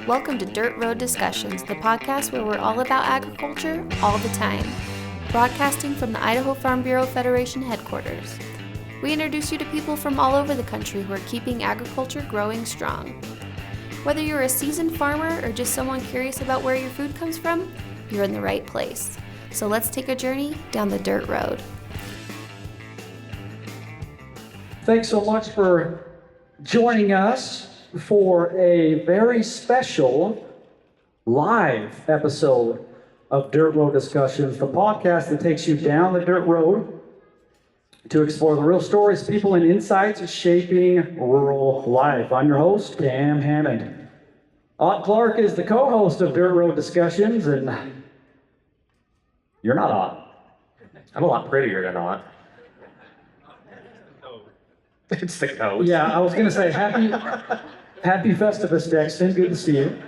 Welcome to Dirt Road Discussions, the podcast where we're all about agriculture all the time, broadcasting from the Idaho Farm Bureau Federation headquarters. We introduce you to people from all over the country who are keeping agriculture growing strong. Whether you're a seasoned farmer or just someone curious about where your food comes from, you're in the right place. So let's take a journey down the dirt road. Thanks so much for joining us for a very special live episode of Dirt Road Discussions, the podcast that takes you down the dirt road to explore the real stories, people, and insights shaping rural life. I'm your host, Cam Hammond. Ott Clark is the co-host of Dirt Road Discussions, and you're not Ott. I'm a lot prettier than Ott. It's the coat. Yeah, I was going to say happy Festivus, Dexton. Good to see you.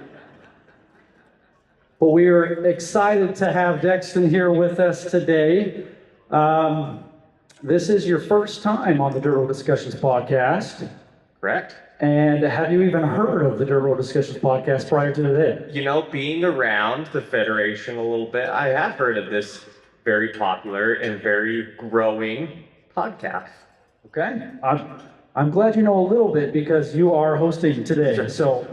But we are excited to have Dexton here with us today. This is your first time on the Dirt Road Discussions podcast. Correct. And have you even heard of the Dirt Road Discussions podcast prior to today? You know, being around the Federation a little bit, I have heard of this very popular and very growing podcast. Okay. I'm glad you know a little bit because you are hosting today. Sure. So,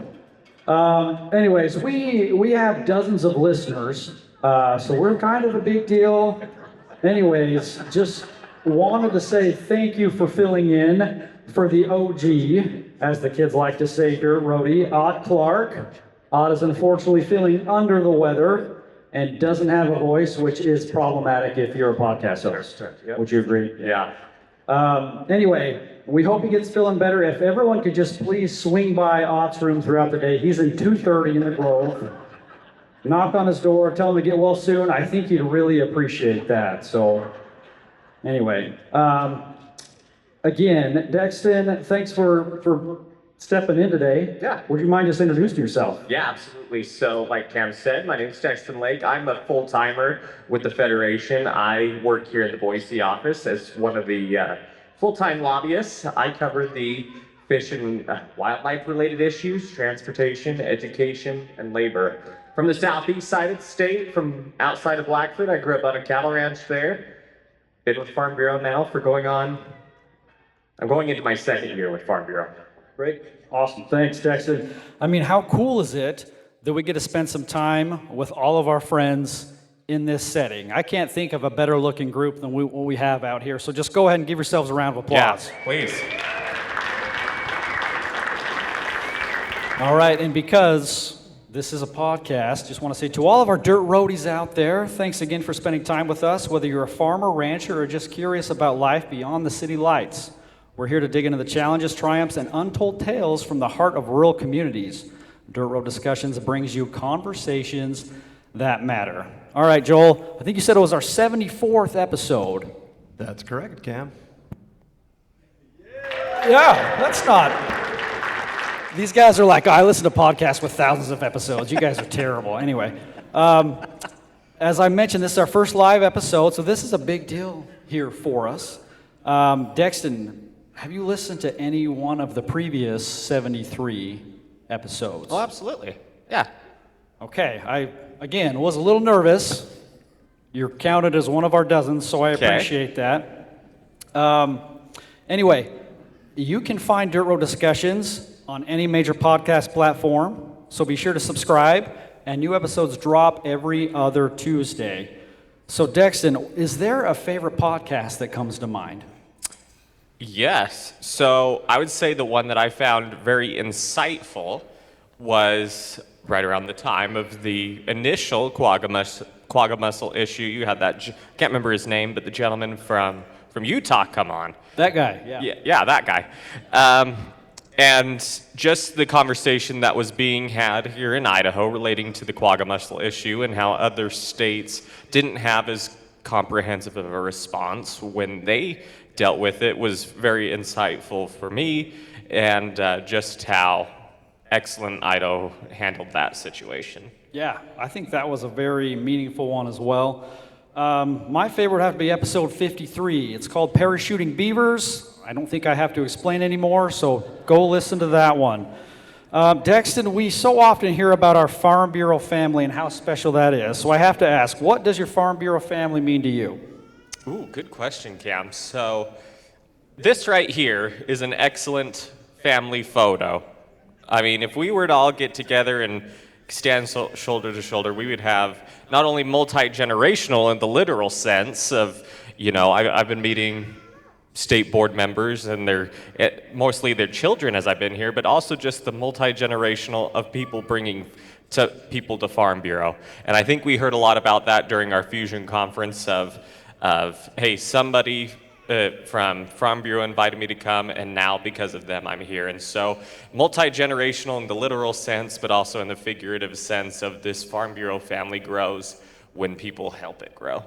anyways, we have dozens of listeners, so we're kind of a big deal. Anyways, just wanted to say thank you for filling in for the OG, as the kids like to say, Dirt Roadie, Ott Clark. Ott is unfortunately feeling under the weather and doesn't have a voice, which is problematic if you're a podcast host. Yep. Would you agree? Yeah. Anyway, we hope he gets feeling better. If everyone could just please swing by Ott's room throughout the day. He's in 230 in the Grove. Knock on his door, tell him to get well soon. I think he'd really appreciate that. So, anyway, again, Dexton, thanks for stepping in today. Yeah. Would you mind just introducing yourself? Yeah, absolutely. So, like Cam said, my name's Dexton Lake. I'm a full-timer with the Federation. I work here in the Boise office as one of the full-time lobbyists. I cover the fish and wildlife-related issues, transportation, education, and labor. From the southeast side of the state, from outside of Blackfoot, I grew up on a cattle ranch there. Been with Farm Bureau now I'm going into my second year with Farm Bureau. Great. Awesome. Thanks, Dexton. I mean, how cool is it that we get to spend some time with all of our friends in this setting? I can't think of a better looking group than what we have out here. So just go ahead and give yourselves a round of applause. Yeah, please. All right, and because this is a podcast, just want to say to all of our dirt roadies out there, thanks again for spending time with us, whether you're a farmer, rancher, or just curious about life beyond the city lights. We're here to dig into the challenges, triumphs, and untold tales from the heart of rural communities. Dirt Road Discussions brings you conversations that matter. All right, Joel, I think you said it was our 74th episode. That's correct, Cam. Yeah, that's not. These guys are like, I listen to podcasts with thousands of episodes. You guys are terrible. Anyway, as I mentioned, this is our first live episode, so this is a big deal here for us. Dexton, have you listened to any one of the previous 73 episodes? Oh, absolutely. Yeah. Okay, I, again, was a little nervous. You're counted as one of our dozens, so I appreciate that. Anyway, you can find Dirt Road Discussions on any major podcast platform, so be sure to subscribe, and new episodes drop every other Tuesday. So, Dexton, is there a favorite podcast that comes to mind? Yes. So I would say the one that I found very insightful was right around the time of the initial quagga mussel issue. You had that, can't remember his name, but the gentleman from Utah come on. That guy, yeah. Yeah, that guy. And just the conversation that was being had here in Idaho relating to the quagga mussel issue and how other states didn't have as comprehensive of a response when they dealt with it was very insightful for me, and just how excellent Idaho handled that situation. Yeah, I think that was a very meaningful one as well. My favorite would have to be episode 53. It's called Parachuting Beavers. I don't think I have to explain anymore, so go listen to that one. Dexton, we so often hear about our Farm Bureau family and how special that is. So I have to ask, what does your Farm Bureau family mean to you? Ooh, good question, Cam. So this right here is an excellent family photo. I mean, if we were to all get together and stand shoulder to shoulder, we would have not only multi-generational in the literal sense of, I've been meeting state board members and mostly their children as I've been here, but also just the multi-generational of people bringing people to Farm Bureau. And I think we heard a lot about that during our Fusion conference of hey, somebody from Farm Bureau invited me to come, and now because of them I'm here. And so multi-generational in the literal sense, but also in the figurative sense of this Farm Bureau family grows when people help it grow.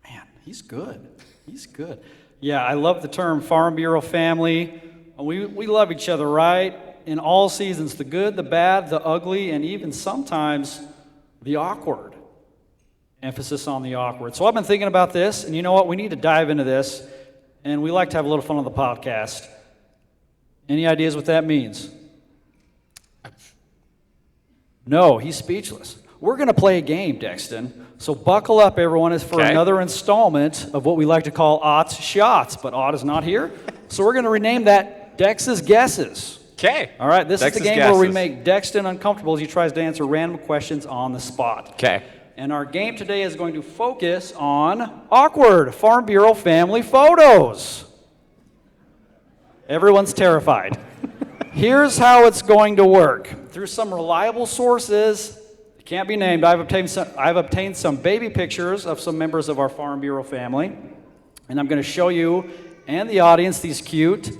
Man, he's good. He's good. Yeah, I love the term Farm Bureau family. We love each other, right? In all seasons, the good, the bad, the ugly, and even sometimes the awkward. Emphasis on the awkward. So I've been thinking about this, and you know what? We need to dive into this, and we like to have a little fun on the podcast. Any ideas what that means? No, he's speechless. We're going to play a game, Dexton. So buckle up, everyone, for another installment of what we like to call Ott's Shots. But Ott is not here, so we're going to rename that Dex's Guesses. Okay. All right, this Dex's is the game Guesses. where we make Dexton uncomfortable as he tries to answer random questions on the spot. Okay. And our game today is going to focus on awkward Farm Bureau family photos. Everyone's terrified. Here's how it's going to work. Through some reliable sources, it can't be named, I've obtained some baby pictures of some members of our Farm Bureau family. And I'm going to show you and the audience these cute,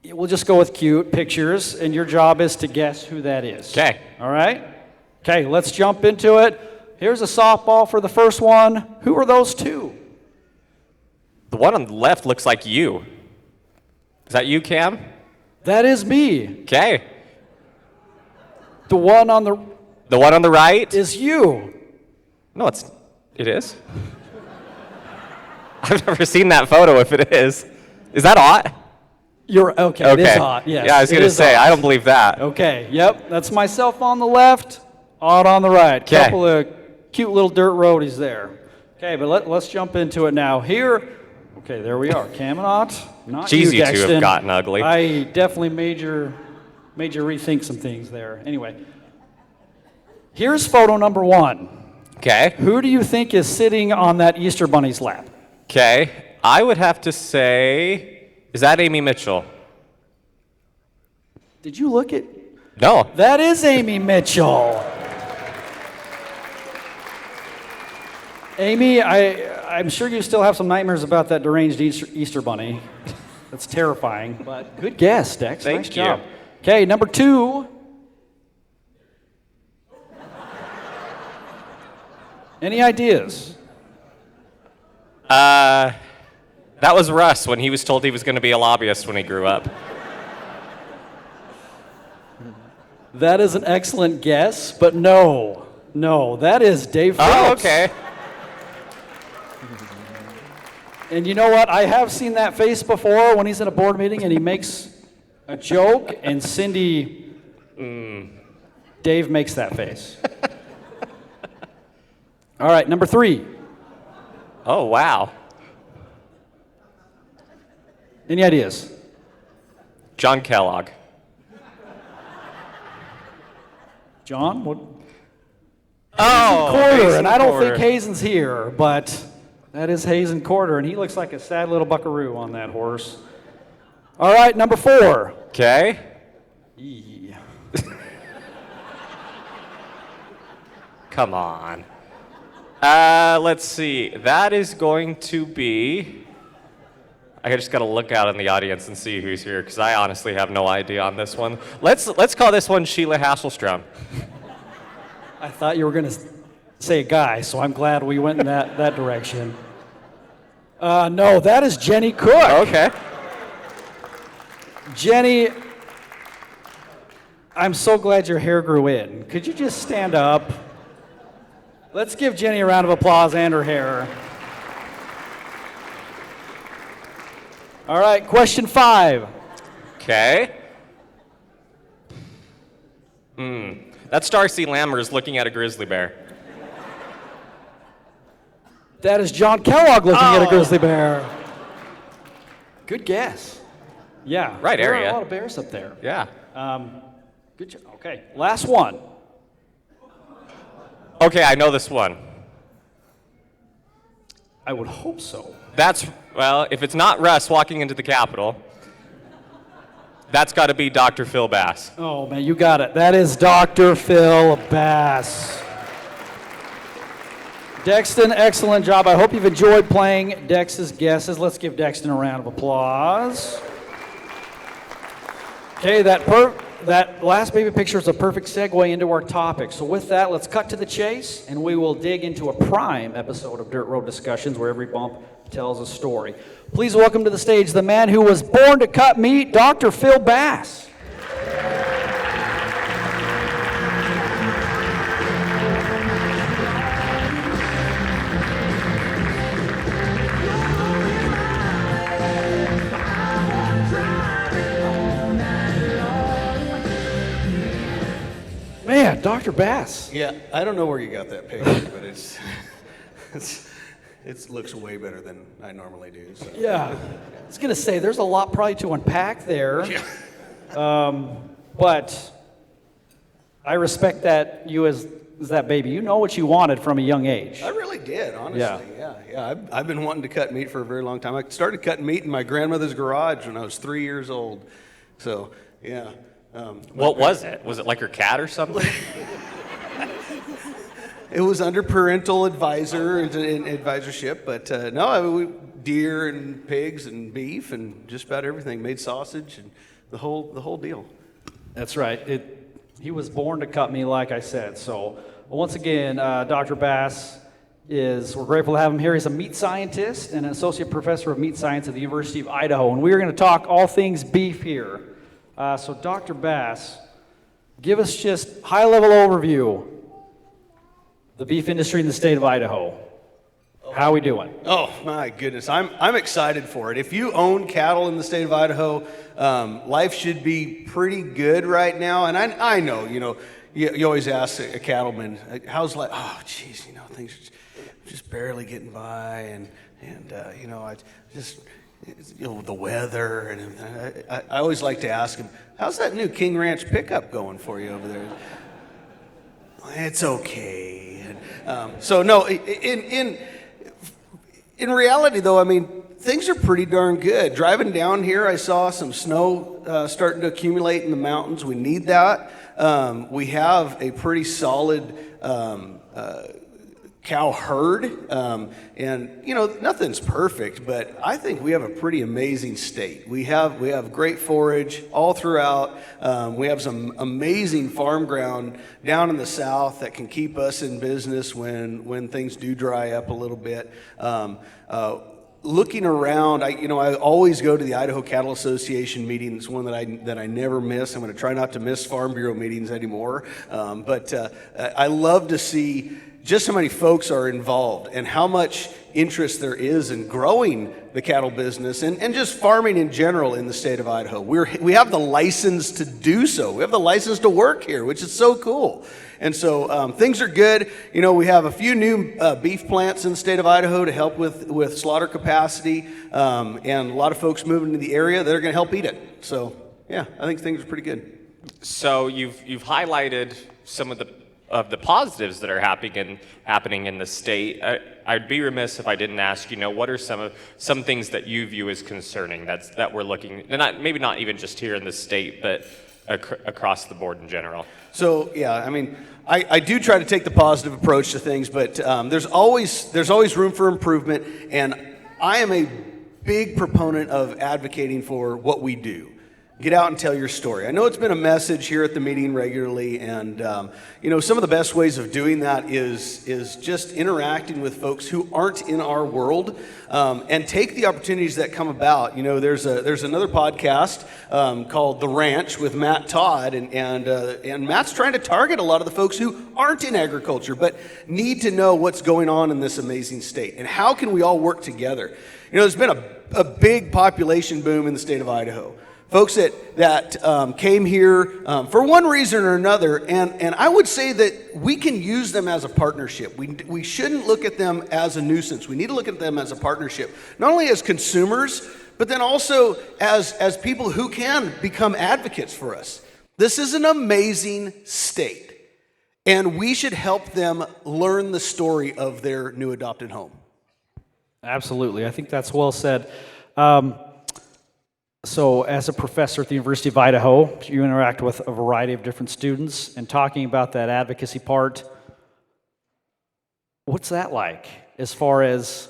we'll just go with cute pictures, and your job is to guess who that is. Okay. All right? Okay, let's jump into it. Here's a softball for the first one. Who are those two? The one on the left looks like you. Is that you, Cam? That is me. Okay. The one on the right is you. No, it is. I've never seen that photo. If it is that Ott? You're okay. It is Ott. Yes. Yeah, I was gonna say Ott. I don't believe that. Okay. Yep. That's myself on the left. Ott on the right. Okay. Couple of cute little dirt roadies there. Okay, but let's jump into it now. Here. Okay, there we are. Cam and Ott. Not Jeez, you, you Dexton. two have gotten ugly. I definitely made you rethink some things there. Anyway, here's photo number one. Okay. Who do you think is sitting on that Easter Bunny's lap? Okay. I would have to say, is that Amy Mitchell? Did you look at? No. That is Amy Mitchell. Amy, I'm sure you still have some nightmares about that deranged Easter bunny. That's terrifying, but good guess, Dex. Thank nice you. job. Okay, number two. Any ideas? That was Russ when he was told he was going to be a lobbyist when he grew up. That is an excellent guess, but no, that is Dave Phillips. Oh, okay. And you know what? I have seen that face before when he's in a board meeting and he makes a joke, and Dave makes that face. All right, number three. Oh, wow. Any ideas? John Kellogg. John? What? Oh, Quarter, and I don't think Hazen's here, but that is Hazen Quarter, and he looks like a sad little buckaroo on that horse. All right, number four. Okay. Yeah. Come on. Let's see. That is going to be... I just got to look out in the audience and see who's here, because I honestly have no idea on this one. Let's call this one Sheila Hasselstrom. I thought you were going to say a guy, so I'm glad we went in that direction. No, that is Jenny Cook. Okay. Jenny, I'm so glad your hair grew in. Could you just stand up? Let's give Jenny a round of applause and her hair. All right, question 5. Okay. That's Darcy Lammers looking at a grizzly bear. That is John Kellogg looking at a grizzly bear. Good guess. Yeah. Right there area. Are a lot of bears up there. Yeah. Good job. Okay, last one. Okay, I know this one. I would hope so. Well, if it's not Russ walking into the Capitol, that's got to be Dr. Phil Bass. Oh, man, you got it. That is Dr. Phil Bass. Dexton, excellent job. I hope you've enjoyed playing Dex's Guesses. Let's give Dexton a round of applause. Okay, that last baby picture is a perfect segue into our topic. So with that, let's cut to the chase, and we will dig into a prime episode of Dirt Road Discussions where every bump tells a story. Please welcome to the stage the man who was born to cut meat, Dr. Phil Bass. Man, Dr. Bass. Yeah, I don't know where you got that picture, but it looks way better than I normally do. So. Yeah. I was going to say, there's a lot probably to unpack there. Yeah. But I respect that you as that baby. You know what you wanted from a young age. I really did, honestly. Yeah. I've been wanting to cut meat for a very long time. I started cutting meat in my grandmother's garage when I was 3 years old. So, yeah. What was it? Was it like her cat or something? It was under parental advisor and advisorship, but deer and pigs and beef and just about everything. Made sausage and the whole deal. That's right. He was born to cut me, like I said. So once again, Dr. Bass we're grateful to have him here. He's a meat scientist and an associate professor of meat science at the University of Idaho, and we're going to talk all things beef here. So Dr. Bass, give us just high-level overview. The beef industry in the state of Idaho. How are we doing? Oh my goodness, I'm excited for it. If you own cattle in the state of Idaho, life should be pretty good right now. And I know, you always ask a cattleman, how's life? Oh, geez, things are just barely getting by, and I just. The weather, and I always like to ask him, how's that new King Ranch pickup going for you over there? It's okay. So no, in reality though, I mean, things are pretty darn good. Driving down here, I saw some snow starting to accumulate in the mountains. We need that. We have a pretty solid cow herd, and nothing's perfect, but I think we have a pretty amazing state. We have great forage all throughout. We have some amazing farm ground down in the south that can keep us in business when things do dry up a little bit. Looking around, I always go to the Idaho Cattle Association meeting. It's one that I never miss. I'm going to try not to miss Farm Bureau meetings anymore, but I love to see just how many folks are involved and how much interest there is in growing the cattle business and just farming in general in the state of Idaho. We have the license to do so. We have the license to work here, which is so cool. And so things are good. We have a few new beef plants in the state of Idaho to help with slaughter capacity, and a lot of folks moving to the area that are going to help eat it. So yeah, I think things are pretty good. So you've highlighted some of the positives that are happening in the state. I'd be remiss if I didn't ask, what are some things that you view as concerning that we're looking, and maybe not even just here in the state, but across the board in general? So yeah, I mean, I do try to take the positive approach to things, but there's always room for improvement, and I am a big proponent of advocating for what we do. Get out and tell your story. I know it's been a message here at the meeting regularly, and some of the best ways of doing that is just interacting with folks who aren't in our world, and take the opportunities that come about. There's another podcast called The Ranch with Matt Todd, and Matt's trying to target a lot of the folks who aren't in agriculture but need to know what's going on in this amazing state and how can we all work together. There's been a big population boom in the state of Idaho. folks that came here for one reason or another, and I would say that we can use them as a partnership. We shouldn't look at them as a nuisance. We need to look at them as a partnership, not only as consumers, but then also as people who can become advocates for us. This is an amazing state, and we should help them learn the story of their new adopted home. Absolutely. I think that's well said. So as a professor at the University of Idaho, you interact with a variety of different students, and talking about that advocacy part, what's that like as far as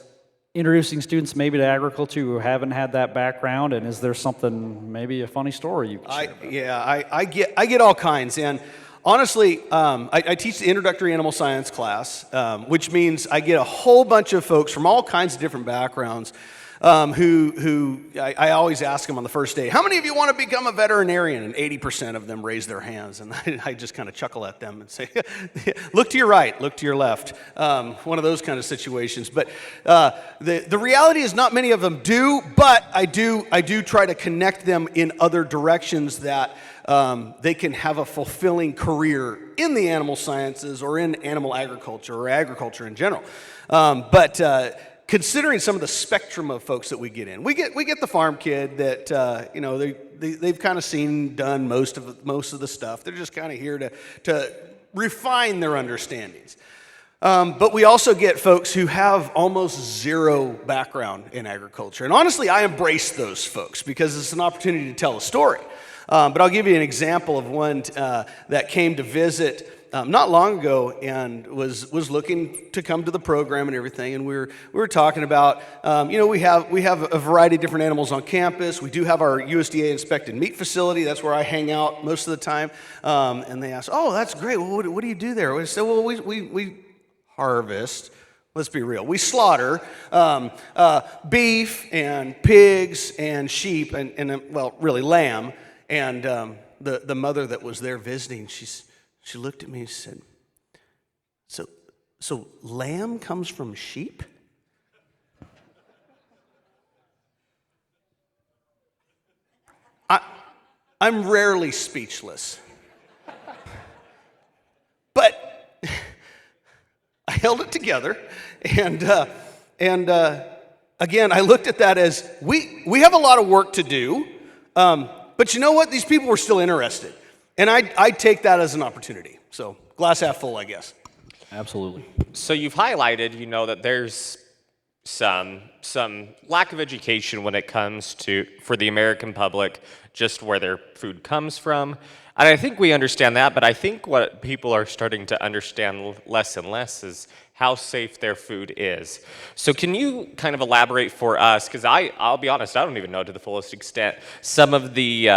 introducing students maybe to agriculture who haven't had that background, and is there something, maybe a funny story you can share about? I get all kinds, and honestly, I teach the introductory animal science class, which means I get a whole bunch of folks from all kinds of different backgrounds who I always ask them on the first day, how many of you want to become a veterinarian? And 80% of them raise their hands, and I just kind of chuckle at them and say, look to your right, look to your left. One of those kind of situations. But the reality is not many of them do, but I do try to connect them in other directions that they can have a fulfilling career in the animal sciences or in animal agriculture or agriculture in general. Considering some of the spectrum of folks that we get in, we get the farm kid that they've kind of done most of the stuff. They're just kind of here to refine their understandings. But we also get folks who have almost zero background in agriculture, and honestly, I embrace those folks because it's an opportunity to tell a story. But I'll give you an example of one that came to visit not long ago and was looking to come to the program and everything. And we were talking about, we have a variety of different animals on campus. We do have our USDA inspected meat facility. That's where I hang out most of the time. And they asked, "Oh, that's great. Well, what do you do there?" We said, "Well, we harvest." Let's be real. We slaughter beef and pigs and sheep and really lamb. And the mother that was there visiting, she looked at me and said, "So lamb comes from sheep?" I'm rarely speechless, but I held it together, and again, I looked at that as we have a lot of work to do. But you know what? These people were still interested. And I take that as an opportunity. So glass half full, I guess. Absolutely. So you've highlighted, that there's some lack of education when it comes to, for the American public, just where their food comes from. And I think we understand that, but I think what people are starting to understand less and less is how safe their food is. So can you kind of elaborate for us, because I'll be honest, I don't even know to the fullest extent some of the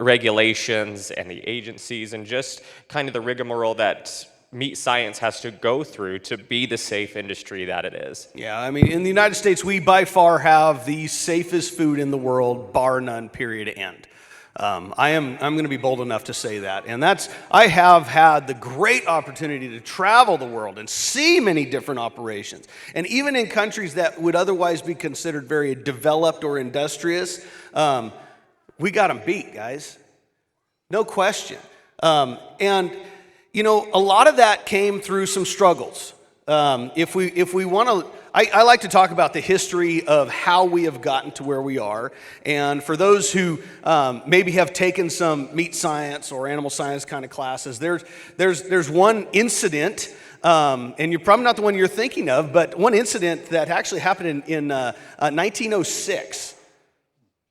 regulations and the agencies and just kind of the rigmarole that meat science has to go through to be the safe industry that it is. Yeah, I mean, in the United States, we by far have the safest food in the world, bar none, period, end. I'm going to be bold enough to say that. And I have had the great opportunity to travel the world and see many different operations. And even in countries that would otherwise be considered very developed or industrious, we got them beat, guys. No question. And a lot of that came through some struggles. If we want to, I like to talk about the history of how we have gotten to where we are. And for those who maybe have taken some meat science or animal science kind of classes, there's one incident, and you're probably not the one you're thinking of, but one incident that actually happened in 1906.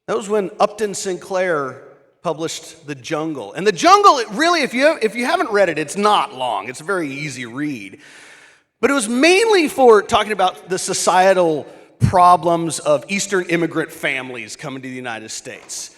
That was when Upton Sinclair published The Jungle. And The Jungle, really, if you haven't read it, it's not long. It's a very easy read. But it was mainly for talking about the societal problems of Eastern immigrant families coming to the United States.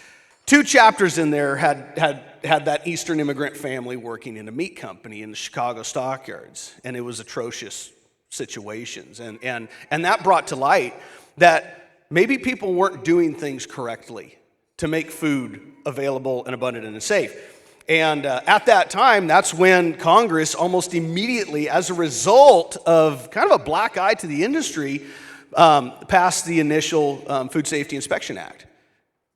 2 chapters in there had that Eastern immigrant family working in a meat company in the Chicago stockyards, and it was atrocious situations. And that brought to light that maybe people weren't doing things correctly to make food available and abundant and safe. And at that time, that's when Congress almost immediately, as a result of kind of a black eye to the industry, passed the initial Food Safety Inspection Act.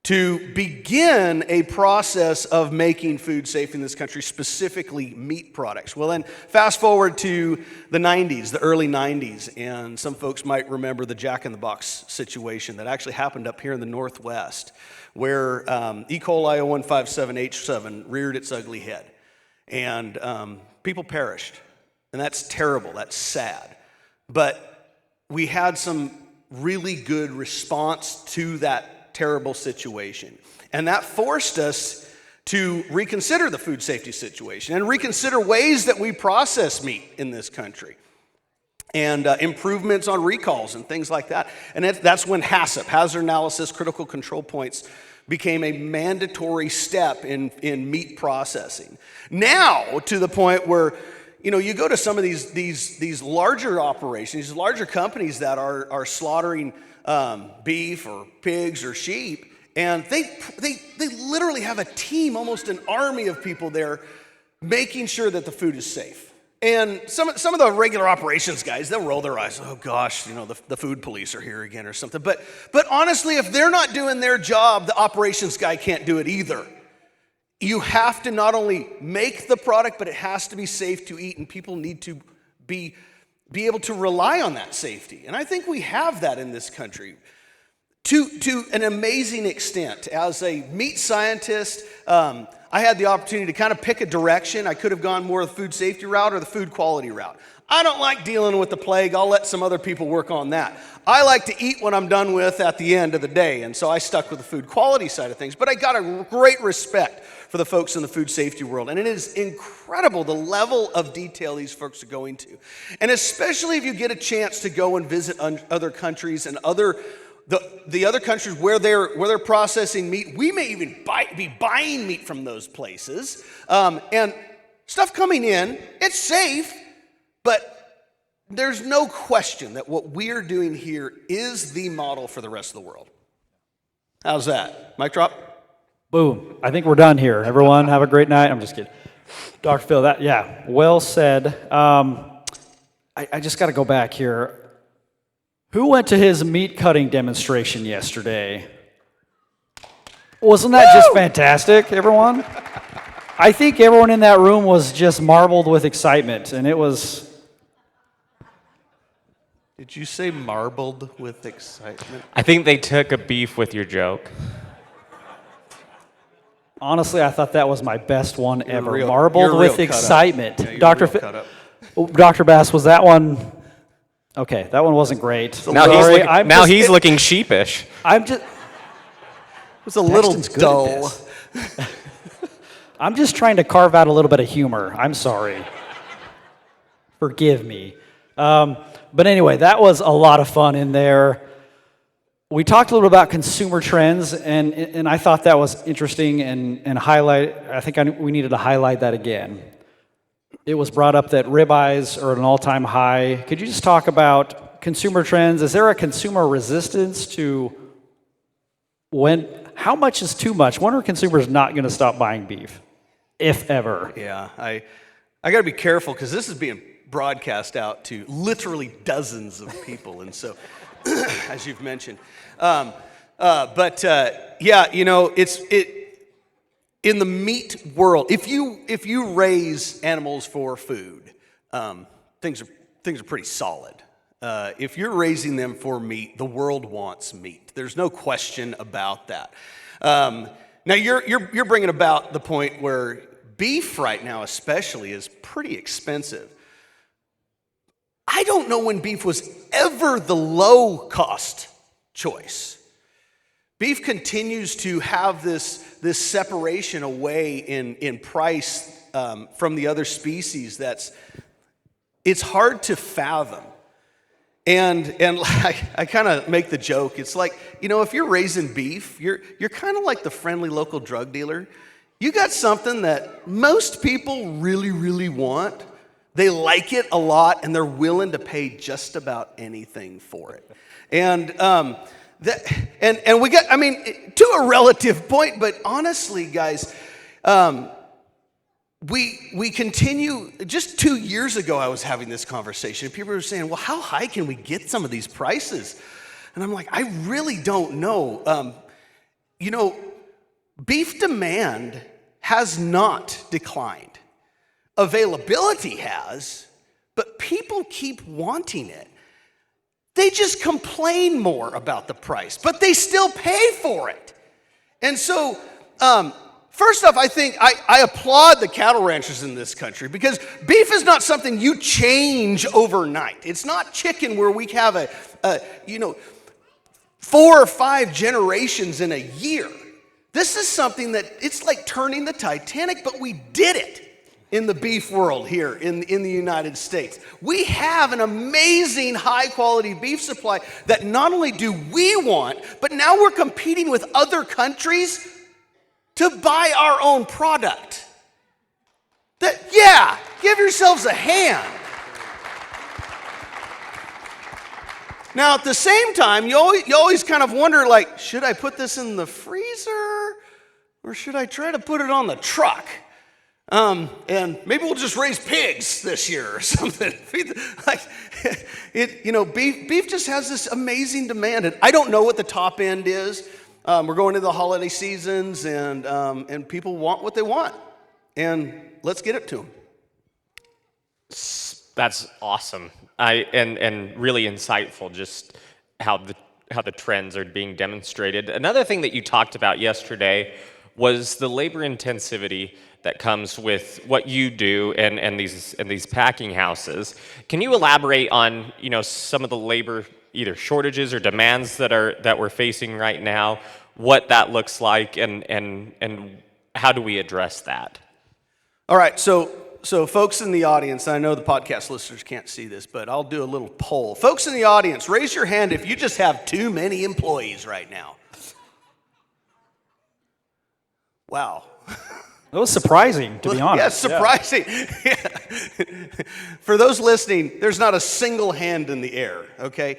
to begin a process of making food safe in this country, specifically meat products. Well, then fast forward to the 90s, the early 90s, and some folks might remember the Jack in the Box situation that actually happened up here in the Northwest, where E. coli 0157H7 reared its ugly head, and people perished. And that's terrible, that's sad. But we had some really good response to that terrible situation. And that forced us to reconsider the food safety situation and reconsider ways that we process meat in this country and improvements on recalls and things like that. And that's when HACCP, Hazard Analysis Critical Control Points, became a mandatory step in meat processing. Now, to the point where you go to some of these larger operations, these larger companies that are slaughtering beef or pigs or sheep, and they literally have a team, almost an army of people there, making sure that the food is safe. And some of the regular operations guys, they'll roll their eyes. Oh gosh, the food police are here again or something. But honestly, if they're not doing their job, the operations guy can't do it either. You have to not only make the product, but it has to be safe to eat, and people need to be able to rely on that safety. And I think we have that in this country to an amazing extent. As a meat scientist, I had the opportunity to kind of pick a direction. I could have gone more the food safety route or the food quality route. I don't like dealing with the plague. I'll let some other people work on that. I like to eat what I'm done with at the end of the day, and so I stuck with the food quality side of things. But I got a great respect for the folks in the food safety world, and it is incredible the level of detail these folks are going to. And especially if you get a chance to go and visit other countries and the other countries where they're processing meat. We may even be buying meat from those places, and stuff coming in, it's safe, but there's no question that what we're doing here is the model for the rest of the world. How's that? Mic drop? Boom. I think we're done here. Everyone, have a great night. I'm just kidding. Dr. Phil, well said. I just got to go back here. Who went to his meat cutting demonstration yesterday? Wasn't that just fantastic, everyone? I think everyone in that room was just marbled with excitement, and it was... Did you say marbled with excitement? I think they took a beef with your joke. Honestly, I thought that was my best one ever. You're Marbled with real excitement. Yeah, Dr. Bass, was that one... Okay, that one wasn't great. Now he's looking sheepish. I'm just... It was a little dull. I'm just trying to carve out a little bit of humor. I'm sorry. Forgive me. But anyway, that was a lot of fun in there. We talked a little about consumer trends, and I thought that was interesting and highlight. I think we needed to highlight that again. It was brought up that ribeyes are at an all-time high. Could you just talk about consumer trends? Is there a consumer resistance to how much is too much? When are consumers not going to stop buying beef, if ever? Yeah, I got to be careful because this is being broadcast out to literally dozens of people, and so, as you've mentioned, in the meat world, if you raise animals for food, things are pretty solid. If you're raising them for meat, the world wants meat. There's no question about that. Now you're bringing about the point where beef right now, especially, is pretty expensive. I don't know when beef was ever the low-cost choice. Beef continues to have this separation away in price from the other species it's hard to fathom. And I kind of make the joke. It's like, if you're raising beef, you're kind of like the friendly local drug dealer. You got something that most people really, really want. They like it a lot, and they're willing to pay just about anything for it. And we got, to a relative point, but honestly, guys, we continue. Just 2 years ago, I was having this conversation. People were saying, well, how high can we get some of these prices? And I'm like, I really don't know. you know, beef demand has not declined. Availability has, but people keep wanting it. They just complain more about the price, but they still pay for it. And so, first off, I think I applaud the cattle ranchers in this country, because beef is not something you change overnight. It's not chicken where we have a 4 or 5 generations in a year. This is something that it's like turning the Titanic, but we did it in the beef world here in the United States. We have an amazing high quality beef supply that not only do we want, but now we're competing with other countries to buy our own product. Give yourselves a hand. Now, at the same time, you always kind of wonder, like, should I put this in the freezer or should I try to put it on the truck? And maybe we'll just raise pigs this year or something. Beef just has this amazing demand, and I don't know what the top end is. We're going into the holiday seasons, and people want what they want, and let's get it to them. That's awesome. And really insightful, just how the trends are being demonstrated. Another thing that you talked about yesterday was the labor intensivity that comes with what you do and these packing houses. Can you elaborate on some of the labor either shortages or demands that we're facing right now, what that looks like, and how do we address that? All right, so folks in the audience, I know the podcast listeners can't see this, but I'll do a little poll. Folks in the audience, raise your hand if you just have too many employees right now. Wow. It was surprising, to be honest. Yeah, surprising. Yeah. For those listening, there's not a single hand in the air, okay?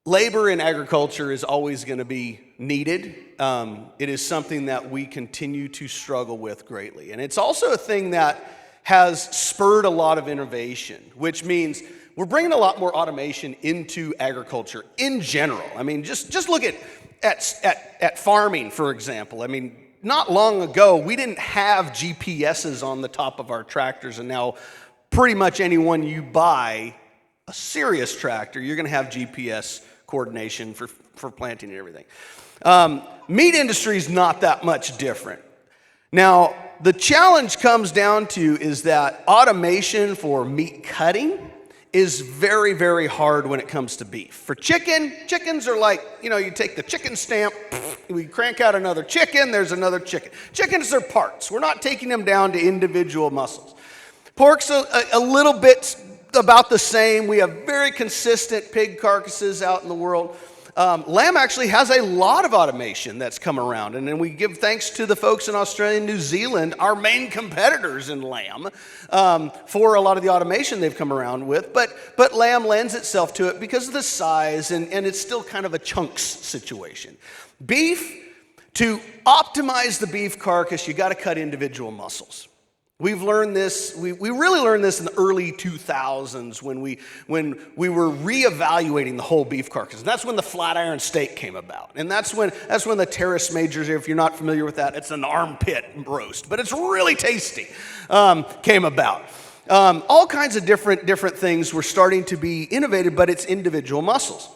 Labor in agriculture is always going to be needed. It is something that we continue to struggle with greatly. And it's also a thing that has spurred a lot of innovation, which means we're bringing a lot more automation into agriculture in general. I mean, just look at farming, for example. I mean, not long ago, we didn't have GPSs on the top of our tractors, and now pretty much anyone you buy a serious tractor, you're going to have GPS coordination for planting and everything. Meat industry is not that much different. Now, the challenge comes down to is that automation for meat cutting is very, very hard when it comes to beef. For chickens are like, you take the chicken stamp, we crank out another chicken, there's another chicken. Chickens are parts. We're not taking them down to individual muscles. Pork's a little bit about the same. We have very consistent pig carcasses out in the world. Lamb actually has a lot of automation that's come around, and then we give thanks to the folks in Australia and New Zealand, our main competitors in lamb, for a lot of the automation they've come around with. But lamb lends itself to it because of the size, and it's still kind of a chunks situation. Beef, to optimize the beef carcass, you got to cut individual muscles. We've learned this, we really learned this in the early 2000s when we were reevaluating the whole beef carcass. And that's when the flat iron steak came about. And that's when the terrace majors, if you're not familiar with that, it's an armpit roast, but it's really tasty, came about. All kinds of different things were starting to be innovated, but it's individual muscles.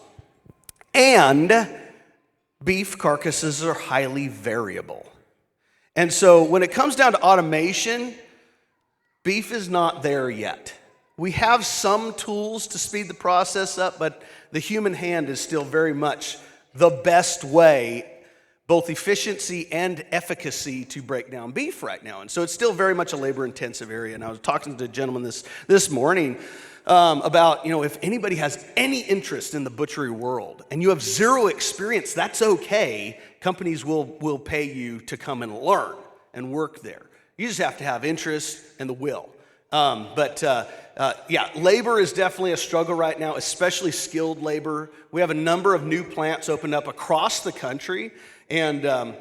And beef carcasses are highly variable. And so when it comes down to automation, beef is not there yet. We have some tools to speed the process up, but the human hand is still very much the best way, both efficiency and efficacy, to break down beef right now. And so it's still very much a labor-intensive area. And I was talking to a gentleman this morning about, if anybody has any interest in the butchery world and you have zero experience, that's okay. Companies will pay you to come and learn and work there. You just have to have interest and the will. Labor is definitely a struggle right now, especially skilled labor. We have a number of new plants opened up across the country. And, a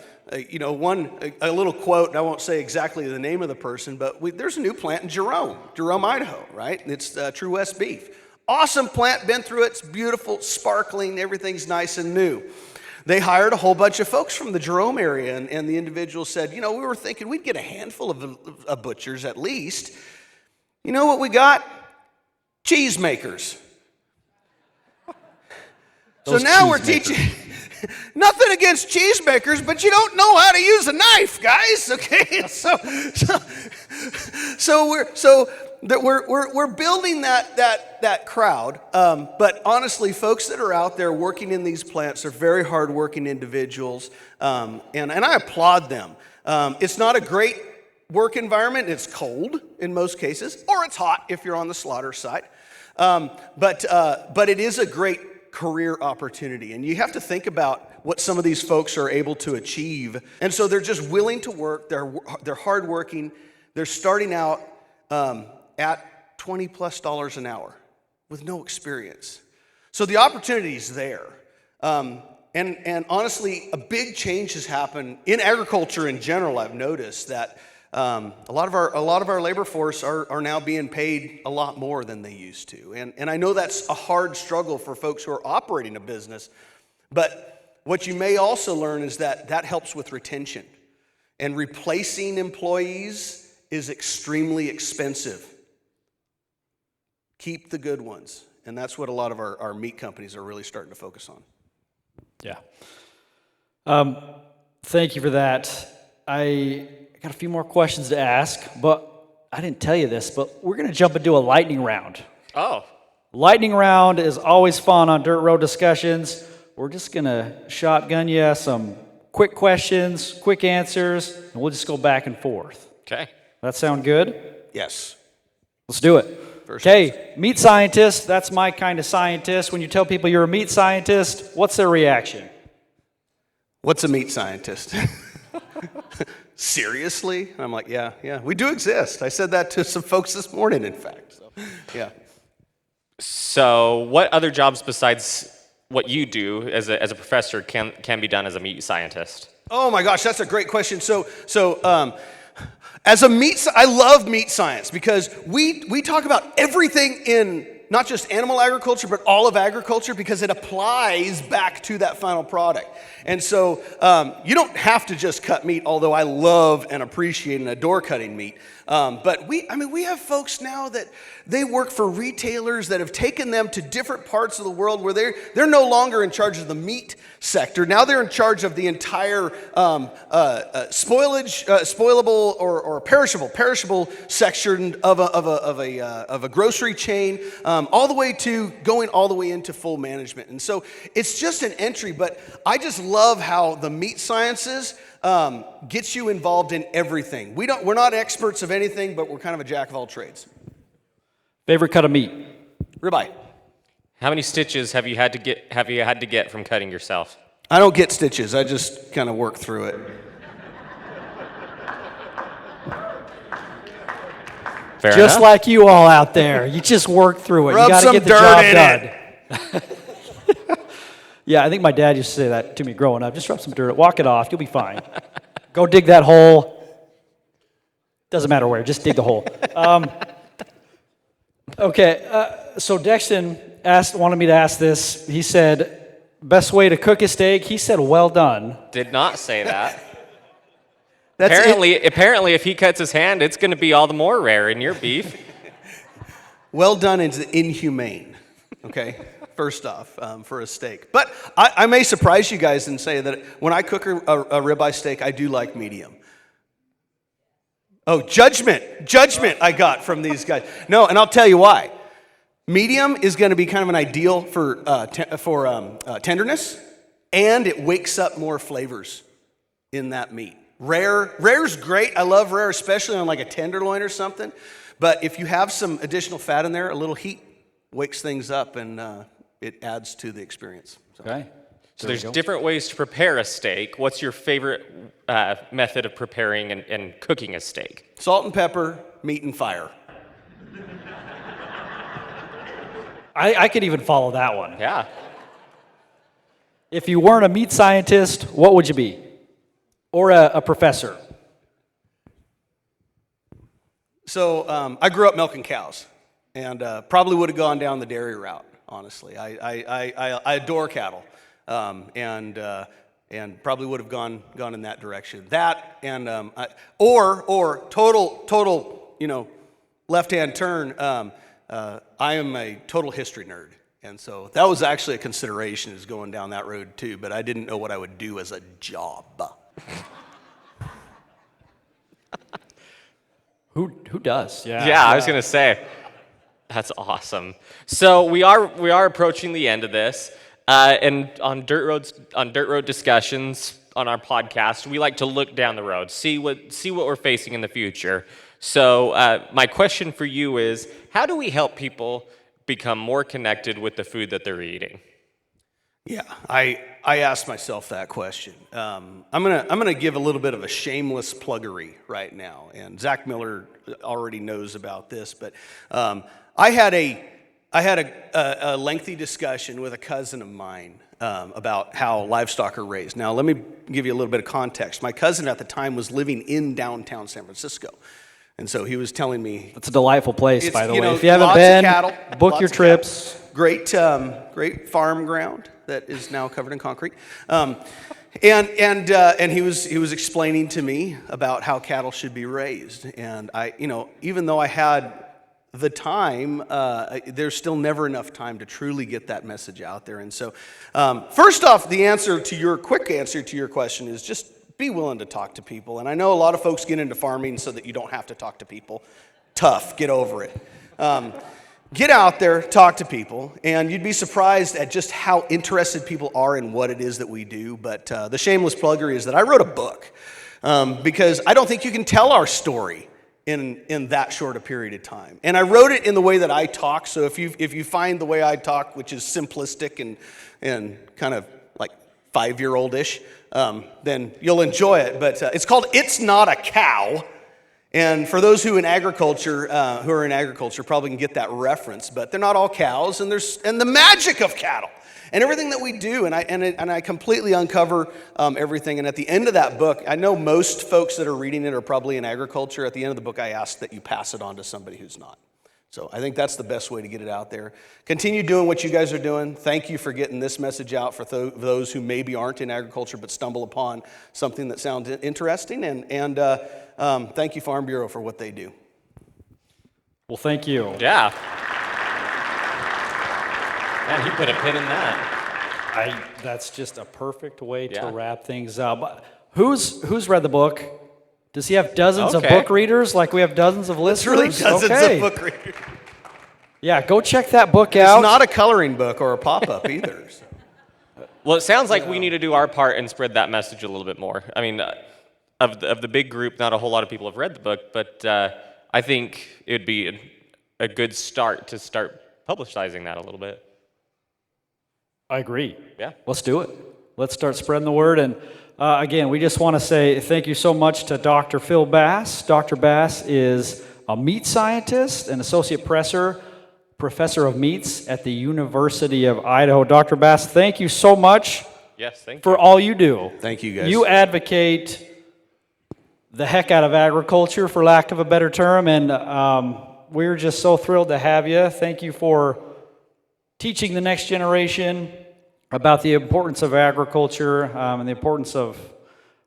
little quote, I won't say exactly the name of the person, but there's a new plant in Jerome, Idaho, right? It's True West Beef. Awesome plant, been through it, it's beautiful, sparkling, everything's nice and new. they hired a whole bunch of folks from the Jerome area, and the individual said, we were thinking we'd get a handful of butchers at least. You know what we got? Cheesemakers. So now we're teaching, nothing against cheesemakers, but you don't know how to use a knife, guys, okay? So we're building that crowd, but honestly, folks that are out there working in these plants are very hardworking individuals, and I applaud them. It's not a great work environment. It's cold in most cases, or it's hot if you're on the slaughter side, but it is a great career opportunity, and you have to think about what some of these folks are able to achieve, and so they're just willing to work. They're hardworking. They're starting out at $20+ an hour with no experience. So the opportunity is there. And honestly, a big change has happened in agriculture in general. I've noticed that a lot of our labor force are now being paid a lot more than they used to. And I know that's a hard struggle for folks who are operating a business, but what you may also learn is that helps with retention. And replacing employees is extremely expensive. Keep the good ones. And that's what a lot of our meat companies are really starting to focus on. Yeah. Thank you for that. I got a few more questions to ask, but I didn't tell you this, but we're going to jump into a lightning round. Oh. Lightning round is always fun on Dirt Road Discussions. We're just going to shotgun you some quick questions, quick answers, and we'll just go back and forth. Okay. That sound good? Yes. Let's do it. Okay, meat scientist, that's my kind of scientist. When you tell people you're a meat scientist, what's their reaction? What's a meat scientist? Seriously? And I'm like, yeah, we do exist. I said that to some folks this morning, in fact. So, yeah. So what other jobs besides what you do as a professor can be done as a meat scientist? Oh my gosh, that's a great question. I love meat science because we talk about everything in not just animal agriculture, but all of agriculture because it applies back to that final product. And so you don't have to just cut meat, although I love and appreciate and adore cutting meat. But we have folks now that they work for retailers that have taken them to different parts of the world where they're no longer in charge of the meat sector. Now they're in charge of the entire spoilable or perishable section of a grocery chain, all the way into full management. And so it's just an entry, but I just love how the meat sciences gets you involved in everything. We're not experts of anything, but we're kind of a jack of all trades. Favorite cut of meat? Ribeye. How many stitches have you had to get from cutting yourself? I don't get stitches. I just kind of work through it. Fair just enough. like you all out there. You just work through it. Rub You got to some get the dirt job in done. Yeah, I think my dad used to say that to me growing up. Just rub some dirt, walk it off, you'll be fine. Go dig that hole. Doesn't matter where, just dig the hole. So Dexton wanted me to ask this. He said, best way to cook a steak? He said, well done. Did not say that. Apparently, if he cuts his hand, it's going to be all the more rare in your beef. Well done is inhumane, okay? First off, for a steak. But I may surprise you guys and say that when I cook a ribeye steak, I do like medium. Oh, judgment I got from these guys. No, and I'll tell you why. Medium is going to be kind of an ideal for tenderness, and it wakes up more flavors in that meat. Rare's great. I love rare, especially on like a tenderloin or something. But if you have some additional fat in there, a little heat wakes things up, and it adds to the experience. Okay. So there's different ways to prepare a steak. What's your favorite method of preparing and cooking a steak? Salt and pepper, meat and fire. I could even follow that one. Yeah. If you weren't a meat scientist, what would you be? Or a professor? So I grew up milking cows, and probably would have gone down the dairy route, honestly. I adore cattle. and probably would have gone in that direction. That and or total left-hand turn. I am a total history nerd, and so that was actually a consideration, is going down that road too. But I didn't know what I would do as a job. Who does? Yeah, I was gonna say, that's awesome. So we are approaching the end of this, and on Dirt Road Discussions on our podcast, we like to look down the road, see what we're facing in the future. So my question for you is, how do we help people become more connected with the food that they're eating? Yeah, I asked myself that question. I'm gonna give a little bit of a shameless pluggery right now, and Zach Miller already knows about this, but I had a lengthy discussion with a cousin of mine about how livestock are raised. Now, let me give you a little bit of context. My cousin at the time was living in downtown San Francisco. And so he was telling me, It's a delightful place, by the way. know, If you haven't lots of been, cattle, book lots your of trips. cattle. Great farm ground that is now covered in concrete. And he was explaining to me about how cattle should be raised. And I, even though I had the time, there's still never enough time to truly get that message out there. And so, first off, quick answer to your question is just be willing to talk to people. And I know a lot of folks get into farming so that you don't have to talk to people. Tough, get over it. Get out there, talk to people, and you'd be surprised at just how interested people are in what it is that we do. But the shameless pluggery is that I wrote a book because I don't think you can tell our story in that short a period of time. And I wrote it in the way that I talk. So if you find the way I talk, which is simplistic and kind of like 5-year-old-ish, then you'll enjoy it. But it's called "It's Not a Cow." And for those who are in agriculture probably can get that reference, but they're not all cows, and the magic of cattle and everything that we do, and I completely uncover everything. And at the end of that book, I know most folks that are reading it are probably in agriculture. At the end of the book, I ask that you pass it on to somebody who's not. So I think that's the best way to get it out there. Continue doing what you guys are doing. Thank you for getting this message out for those who maybe aren't in agriculture but stumble upon something that sounds interesting. And thank you, Farm Bureau, for what they do. Well, thank you. Yeah. Man, he put a pin in that. That's just a perfect way to wrap things up. Who's read the book? Does he have dozens of book readers like we have dozens of listeners? Really dozens of book readers. Yeah, go check that book out. It's not a coloring book or a pop-up either. So. Well, it sounds like we need to do our part and spread that message a little bit more. I mean, of the big group, not a whole lot of people have read the book, but I think it would be a good start to start publicizing that a little bit. I agree. Yeah. Let's do it. Let's start spreading the word. And again, we just want to say thank you so much to Dr. Phil Bass. Dr. Bass is a meat scientist and associate professor of meats at the University of Idaho. Dr. Bass, thank you so much for all you do. Thank you, guys. You advocate the heck out of agriculture, for lack of a better term, and we're just so thrilled to have you. Thank you for teaching the next generation about the importance of agriculture and the importance of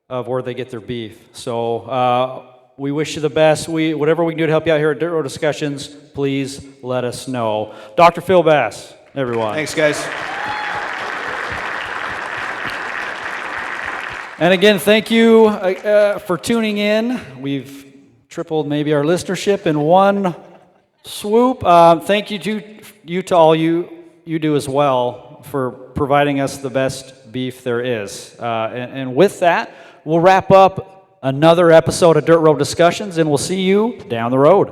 where they get their beef. So we wish you the best. Whatever we can do to help you out here at Dirt Road Discussions, please let us know. Dr. Phil Bass, everyone. Thanks, guys. And again, thank you for tuning in. We've tripled maybe our listenership in one swoop. Thank you to all you do as well for providing us the best beef there is. And with that, we'll wrap up another episode of Dirt Road Discussions, and we'll see you down the road.